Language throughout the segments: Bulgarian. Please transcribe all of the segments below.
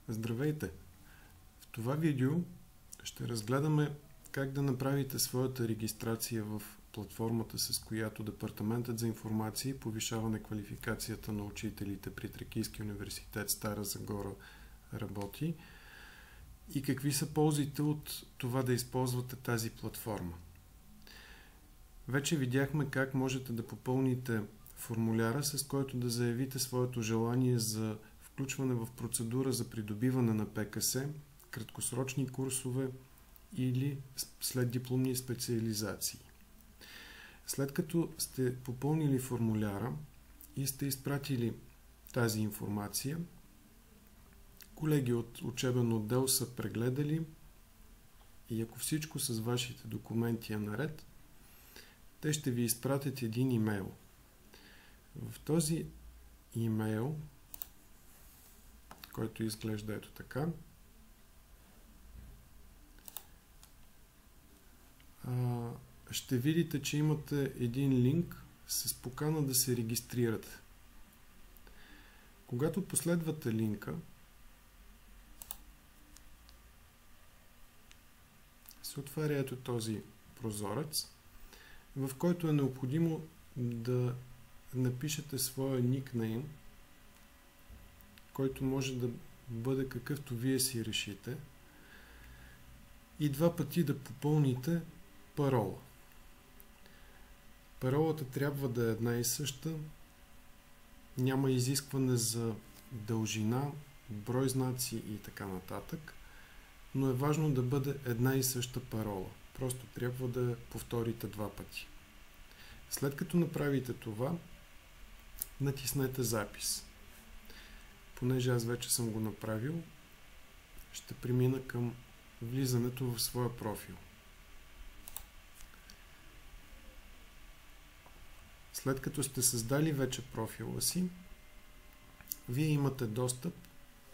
Здравейте! В това видео ще разгледаме как да направите своята регистрация в платформата, с която Департаментът за информация и повишаване квалификацията на учителите при Тракийския университет Стара Загора работи и какви са ползите от това да използвате тази платформа. Вече видяхме как можете да попълните формуляра, с който да заявите своето желание за включване в процедура за придобиване на ПКС, краткосрочни курсове или следдипломни специализации. След като сте попълнили формуляра и сте изпратили тази информация, колеги от учебен отдел са прегледали и ако всичко с вашите документи е наред, те ще ви изпратят един имейл. В този имейл, който изглежда ето така, ще видите, че имате един линк с покана да се регистрирате. Когато последвате линка, се отваря ето този прозорец, в който е необходимо да напишете своя никнейм, който може да бъде какъвто вие си решите, и два пъти да попълните парола. Паролата трябва да е една и съща, няма изискване за дължина, брой знаци и така нататък, но е важно да бъде една и съща парола. Просто трябва да я повторите два пъти. След като направите това, натиснете запис. Понеже аз вече съм го направил, ще премина към влизането в своя профил. След като сте създали вече профила си, вие имате достъп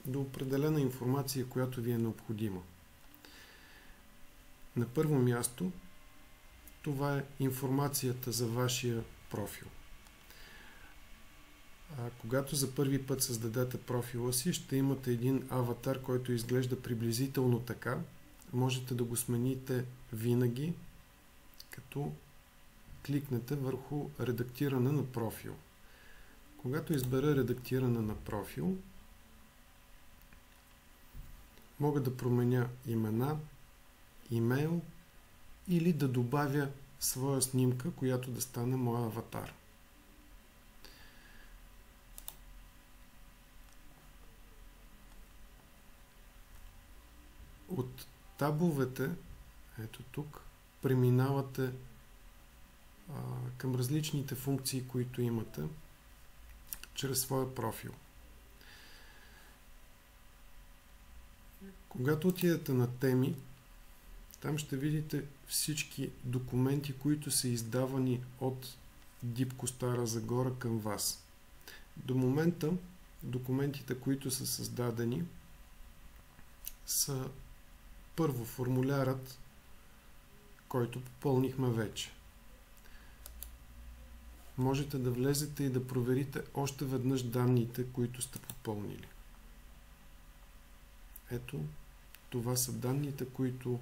до определена информация, която ви е необходима. На първо място, това е информацията за вашия профил. Когато за първи път създадете профила си, ще имате един аватар, който изглежда приблизително така. Можете да го смените винаги, като кликнете върху редактиране на профил. Когато избера редактиране на профил, мога да променя имена, имейл или да добавя своя снимка, която да стане моя аватар. От табовете, ето тук, преминавате към различните функции, които имате чрез своя профил. Когато отидете на теми, там ще видите всички документи, които са издавани от ДИПКО Стара Загора към вас. До момента документите, които са създадени, са първо формулярът, който попълнихме вече. Можете да влезете и да проверите още веднъж данните, които сте попълнили. Ето, това са данните, които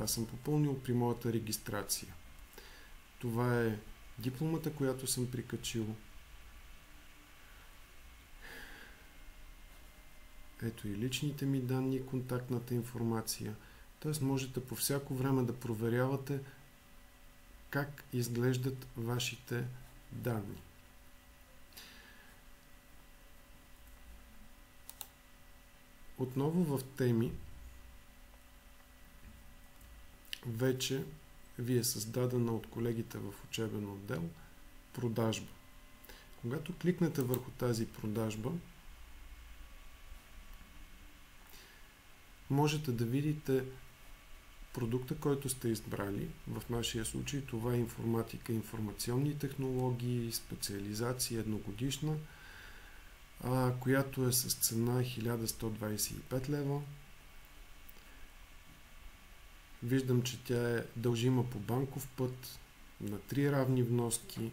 аз съм попълнил при моята регистрация. Това е дипломата, която съм прикачил. Ето и личните ми данни, контактната информация. Т.е. можете по всяко време да проверявате как изглеждат вашите данни. Отново в теми вече ви е създадена от колегите в учебен отдел продажба. Когато кликнете върху тази продажба, можете да видите продукта, който сте избрали. В нашия случай това е информатика, информационни технологии, специализация едногодишна, която е с цена 1125 лева. Виждам, че тя е дължима по банков път на 3 равни вноски.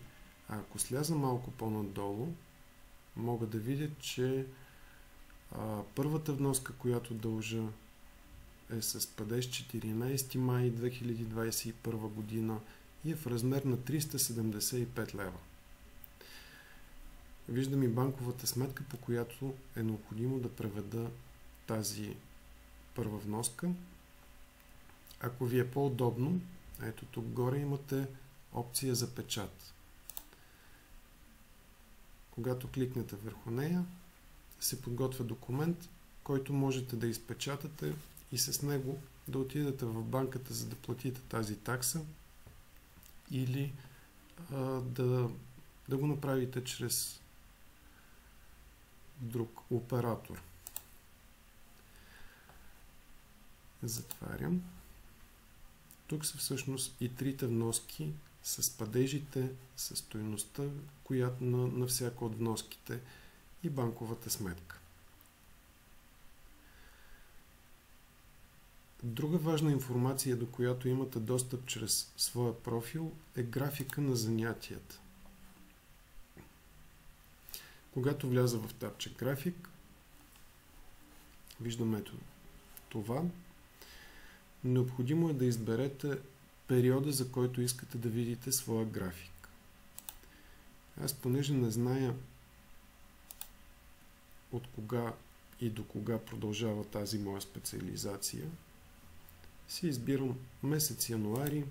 А ако сляза малко по-надолу, мога да видя, че Първата вноска, която дължа, е с падеж 14 май 2021 година и е в размер на 375 лева. Виждам и банковата сметка, по която е необходимо да преведа тази първа вноска. Ако ви е по-удобно, ето тук горе имате опция за печат. Когато кликнете върху нея, се подготвя документ, който можете да изпечатате и с него да отидете в банката, за да платите тази такса, или да го направите чрез друг оператор. Затварям. Тук са всъщност и трите вноски с падежите, с стойността, която на всяка от вноските, и банковата сметка. Друга важна информация, до която имате достъп чрез своя профил, е графика на занятията. Когато вляза в табче график, виждаме ето това. Необходимо е да изберете периода, за който искате да видите своя график. Аз, понеже не зная от кога и до кога продължава тази моя специализация, си избирам месец януари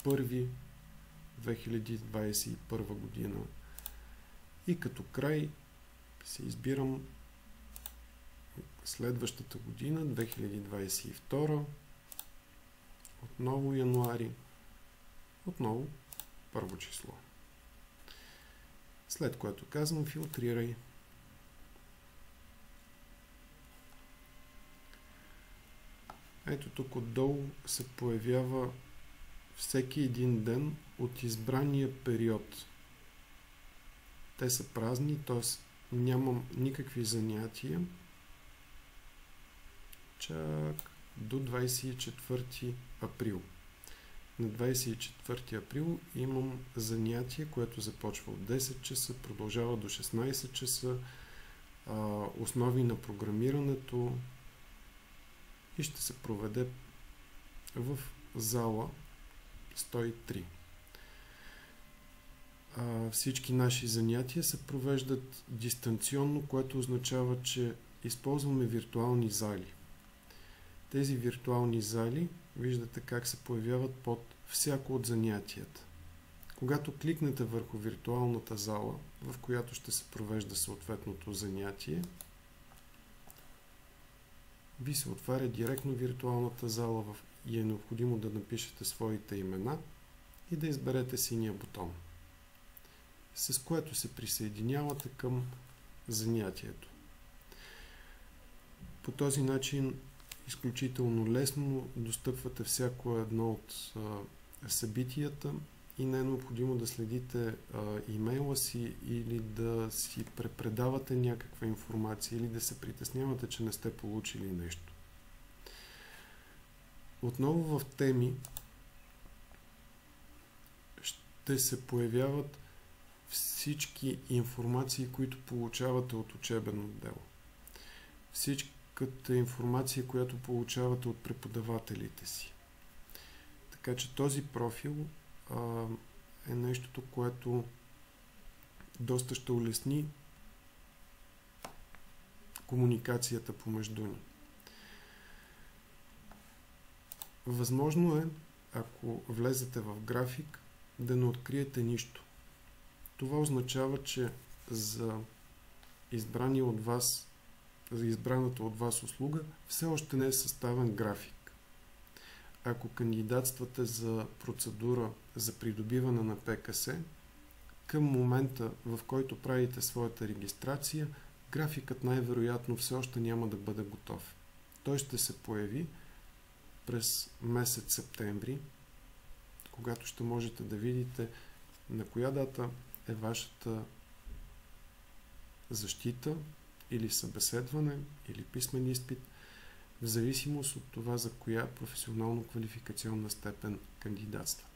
1 2021 година и като край си избирам следващата година, 2022, отново януари, отново първо число. След което казвам филтрирай. Ето тук отдолу се появява всеки един ден от избрания период. Те са празни, т.е. нямам никакви занятия. Чак до 24 април. На 24 април имам занятие, което започва от 10 часа, продължава до 16 часа, основи на програмирането, и ще се проведе в зала 103. Всички наши занятия се провеждат дистанционно, което означава, че използваме виртуални зали. Тези виртуални зали, виждате как се появяват под всяко от занятията. Когато кликнете върху виртуалната зала, в която ще се провежда съответното занятие, ви се отваря директно виртуалната зала и е необходимо да напишете своите имена и да изберете синия бутон, с което се присъединявате към занятието. По този начин изключително лесно достъпвате всяко едно от събитията и не е необходимо да следите имейла си или да си препредавате някаква информация или да се притеснявате, че не сте получили нещо. Отново в теми ще се появяват всички информации, които получавате от учебен отдел. Всичката информация, която получавате от преподавателите си. Така че този профил е нещото, което доста ще улесни комуникацията помежду ни. Възможно е, ако влезете в график, да не откриете нищо. Това означава, че за избраната от вас услуга все още не е съставен график. Ако кандидатствате за процедура за придобиване на ПКС, към момента, в който правите своята регистрация, графикът най-вероятно все още няма да бъде готов. Той ще се появи през месец септември, когато ще можете да видите на коя дата е вашата защита или събеседване, или писмен изпит, в зависимост от това за коя професионално-квалификационна степен кандидатства.